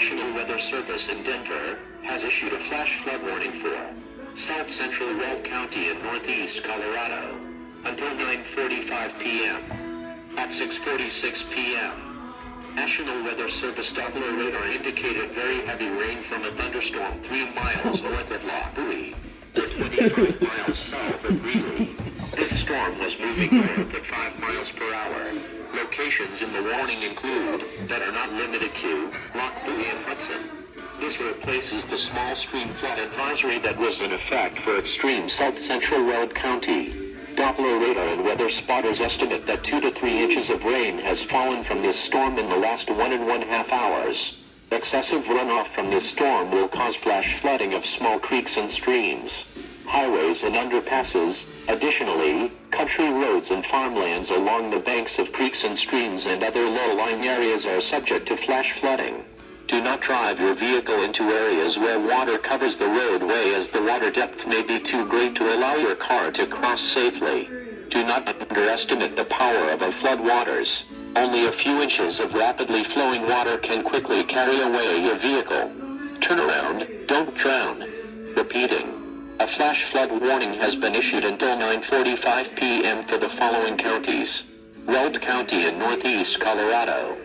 National Weather Service in Denver has issued a flash flood warning for South Central Weld County in northeast Colorado until 9:45 p.m. At 6:46 p.m., National Weather Service Doppler radar indicated very heavy rain from a thunderstorm 3 miles north of Loch Buoy, or 25 miles south of Greeley. This storm was moving north at 5 miles per hour. Locations in the warning include, but are not limited to, Loch Buoy and Hudson. This replaces the small stream flood advisory that was in effect for extreme south central Weld County. Doppler radar and weather spotters estimate that 2 to 3 inches of rain has fallen from this storm in the last 1.5 hours. Excessive runoff from this storm will cause flash flooding of small creeks and streams, highways and underpasses. Additionally, country roads and farmlands along the banks of creeks and streams and other low-lying areas are subject to flash flooding. Do not drive your vehicle into areas where water covers the roadway, as the water depth may be too great to allow your car to cross safely. Do not underestimate the power of flood waters. Only a few inches of rapidly flowing water can quickly carry away your vehicle. Turn around, don't drown. Repeating. A flash flood warning has been issued until 9:45 p.m. for the following counties: Weld County in northeast Colorado,